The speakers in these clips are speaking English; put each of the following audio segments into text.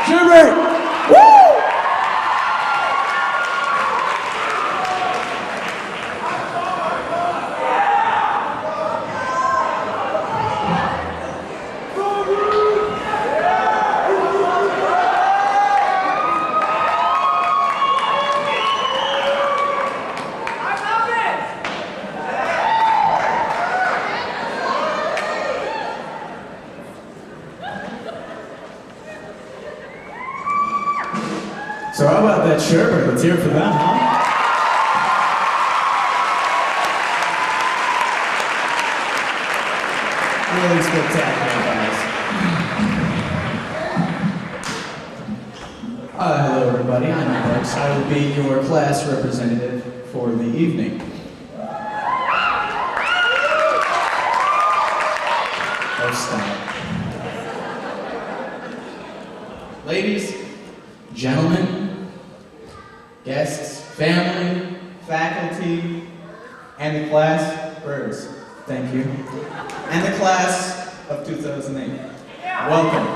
Sherbert! Woo! So how about that Sherbert? Let's hear it for them, huh? Really spectacular, guys. Hello, everybody. I'm Alex. I will be your class representative for the evening. Oh, stop. Ladies, gentlemen, guests, family, faculty, and the class, birds, thank you, and the class of 2008. Welcome.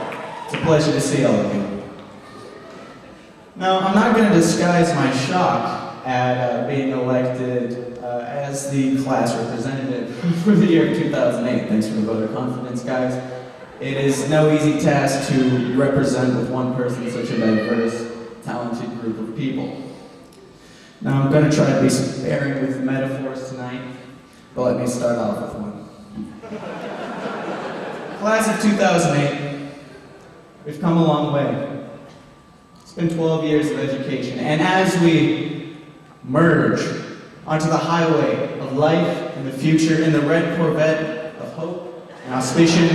It's a pleasure to see all of you. Now, I'm not going to disguise my shock at being elected as the class representative for the year 2008. Thanks for the vote of confidence, guys. It is no easy task to represent with one person such a diverse, talented group of people. Now, I'm going to try to be sparing with metaphors tonight, but let me start off with one. Class of 2008, we've come a long way. It's been 12 years of education, and as we merge onto the highway of life and the future in the red Corvette of hope and auspicion,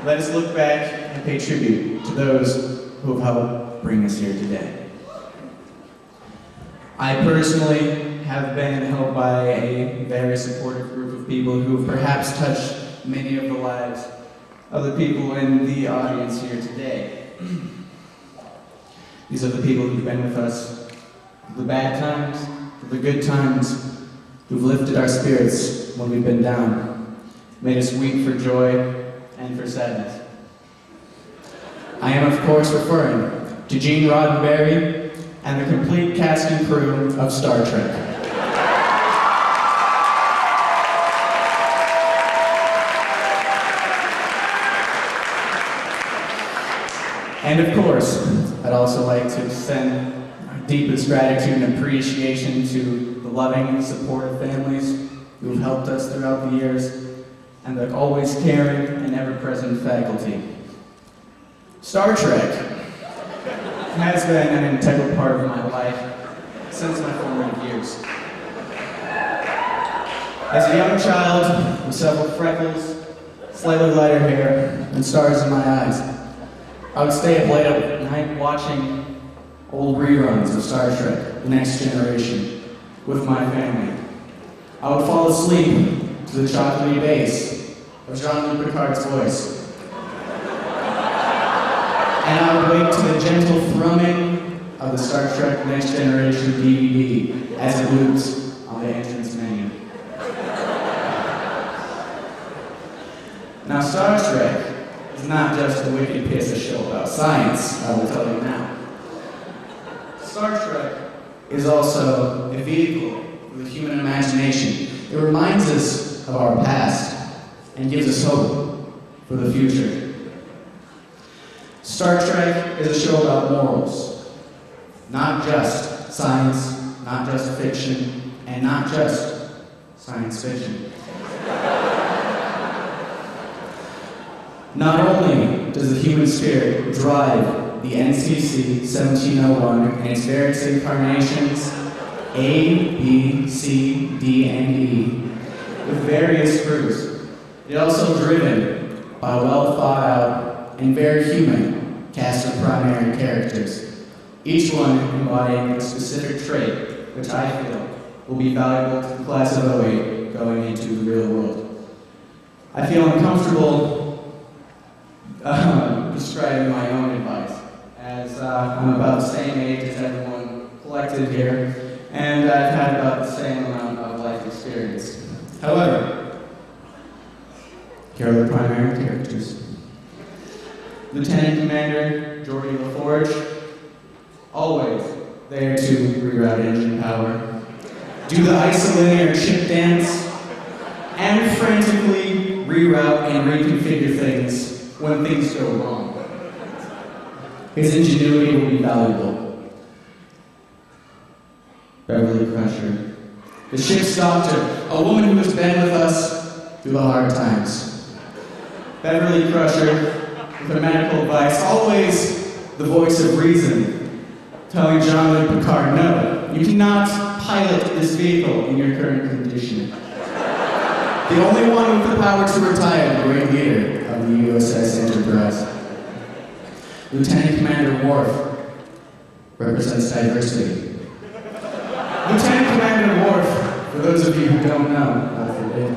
let us look back and pay tribute to those who have helped bring us here today. I personally have been helped by a very supportive group of people who have perhaps touched many of the lives of the people in the audience here today. These are the people who've been with us through the bad times, through the good times, who've lifted our spirits when we've been down, made us weep for joy and for sadness. I am, of course, referring to Gene Roddenberry and the complete cast and crew of Star Trek. And of course, I'd also like to extend our deepest gratitude and appreciation to the loving and supportive families who have helped us throughout the years, and the always caring and ever-present faculty. Star Trek has been an integral part of my life since my formative years. As a young child with several freckles, slightly lighter hair, and stars in my eyes, I would stay up late at night watching old reruns of Star Trek: The Next Generation with my family. I would fall asleep to the chocolatey bass of Jean-Luc Picard's voice. And I would wake to the gentle thrumming of the Star Trek Next Generation DVD as it loops on the entrance menu. Now, Star Trek is not just a wicked piece of show about science, I will tell you now. Star Trek is also a vehicle for the human imagination. It reminds us of our past and gives us hope for the future. Star Trek is a show about morals, not just science, not just fiction, and not just science fiction. Not only does the human spirit drive the NCC 1701 in its various incarnations, A, B, C, D, and E, with various crews, it is also driven by a well-thought-out and very human cast of primary characters, each one embodying a specific trait, which I feel will be valuable to the class of '08 going into the real world. I feel uncomfortable describing my own advice, as I'm about the same age as everyone collected here, and I've had about the same amount of life experience. However, here are the primary characters. Lieutenant Commander Jordy LaForge, always there to reroute engine power, do the isolinear chip dance, and frantically reroute and reconfigure things when things go wrong. His ingenuity will be valuable. Beverly Crusher, the ship's doctor, a woman who has been with us through the hard times. Beverly Crusher, with her medical advice, always the voice of reason, telling Jean-Luc Picard, no, you cannot pilot this vehicle in your current condition. The only one with the power to retire the great leader of the USS Enterprise. Lieutenant Commander Worf represents diversity. Lieutenant Commander Worf, for those of you who don't know, God forbid,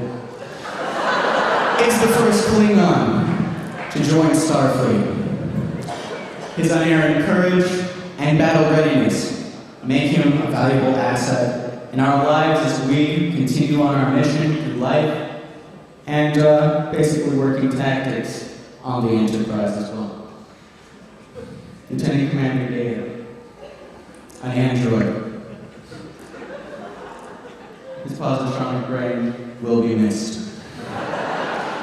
is the first Klingon to join Starfleet. His unerring courage and battle readiness make him a valuable asset in our lives as we continue on our mission through life and basically working tactics on the Enterprise as well. Lieutenant Commander Data, an android. His positronic brain will be missed.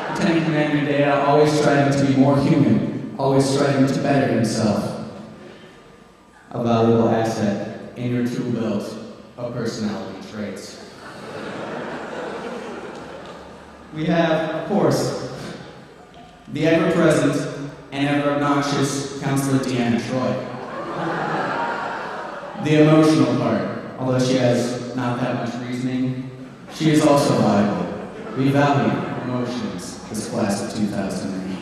Lieutenant Commander Data, always striving to be more human, always striving to better himself. A valuable asset in your tool belt of personality traits. We have, of course, the ever-present and ever-obnoxious Counselor Deanna Troi. The emotional part, although she has not that much reasoning, she is also valuable. We value emotions, this class of 2008.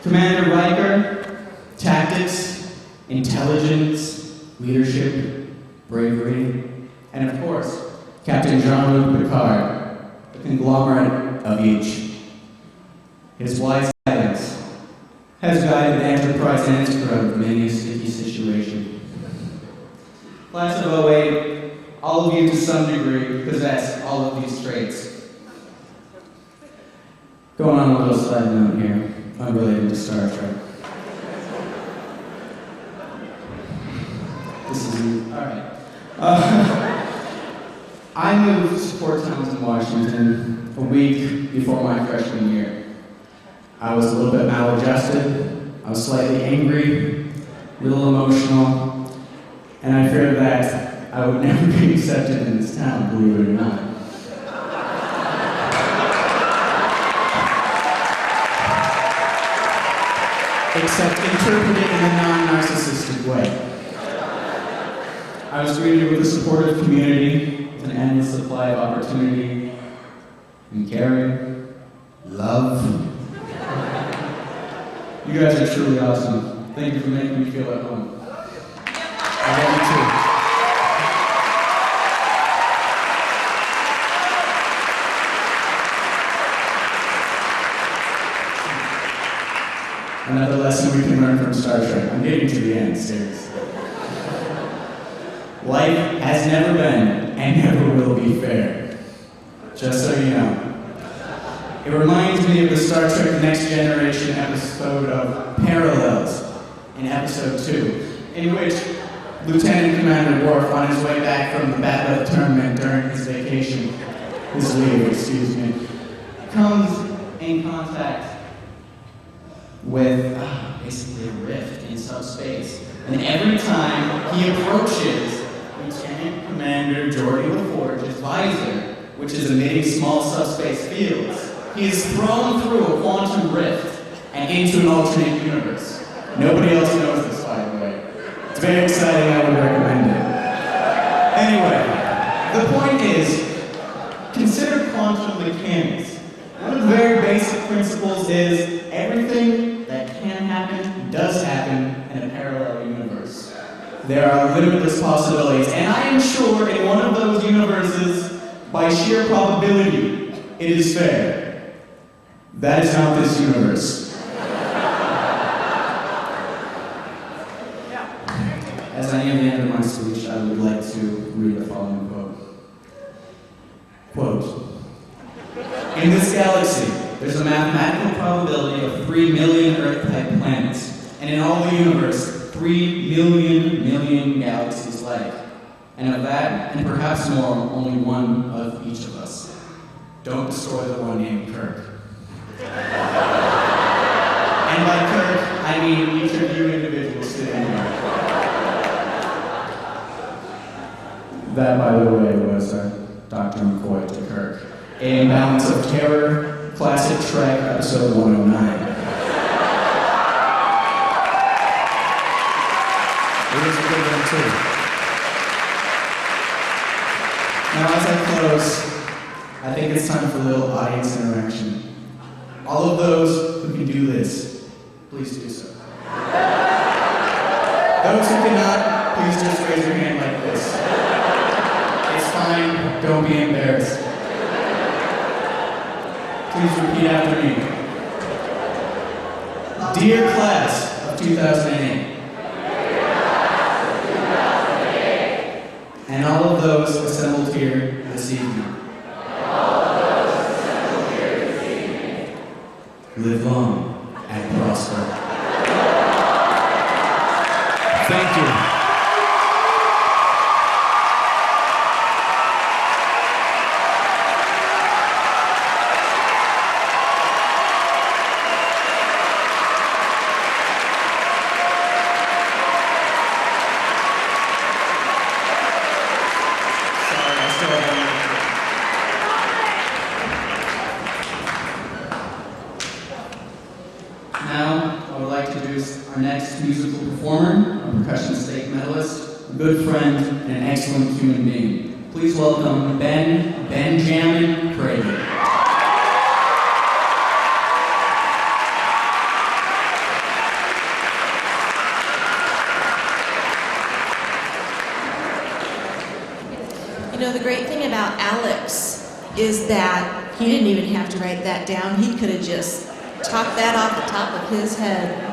Commander Riker, tactics, intelligence, leadership, bravery, and of course, Captain Jean-Luc Picard, the conglomerate of each. His wise guidance has guided the Enterprise and its crew out of many a sticky situation. Class of 08, all of you to some degree possess all of these traits. Going on a little side note here, unrelated to Star Trek. This is, alright. I moved to Port Townsend, Washington, a week before my freshman year. I was a little bit maladjusted, I was slightly angry, a little emotional, and I feared that I would never be accepted in this town, believe it or not. Except interpreted in a non-narcissistic way. I was greeted with a supportive community, with an endless supply of opportunity, and caring, love. You guys are truly awesome. Thank you for making me feel at home. I love you too. Another lesson we can learn from Star Trek. I'm getting to the end, seriously. Life has never been and never will be fair. Just so you know. It reminds me of the Star Trek Next Generation episode of Parallels in episode 2, in which Lieutenant Commander Worf, on his way back from the Battle tournament during his leave, comes in contact with basically a rift in subspace. And every time he approaches Lieutenant Commander Jordy LaForge's visor, which is emitting small subspace fields, he is thrown through a quantum rift and into an alternate universe. Nobody else knows this, by the way. It's very exciting, I would recommend it. Anyway, the point is, consider quantum mechanics. One of the very basic principles is everything that can happen does happen in a parallel universe. There are limitless possibilities, and I am sure in one of those universes, by sheer probability, it is fair. That is not this universe. As I near the end of my speech, I would like to read the following quote. In this galaxy, there's a mathematical probability of 3 million Earth-type planets, and in all the universe, 3 million galaxies like. And of that, and perhaps more, only one of each of us. Don't destroy the one named Kirk. And by Kirk, I mean each of you individuals sitting here. That, by the way, was Dr. McCoy to Kirk. A Balance of Terror, Classic Trek, episode 109. It was a good one, too. Now, as I close, I think it's time for a little audience interaction. All of those who can do this, please do so. Those who cannot, please just raise your hand like this. It's fine, don't be embarrassed. Please repeat after me. Dear class of 2008, and all of those assembled here this evening, live long and prosper. Thank you. Now, I would like to introduce our next musical performer, a percussion state medalist, a good friend, and an excellent human being. Please welcome Benjamin Trekkie. You know, the great thing about Alex is that he didn't even have to write that down. He could have just talked that off the top of his head.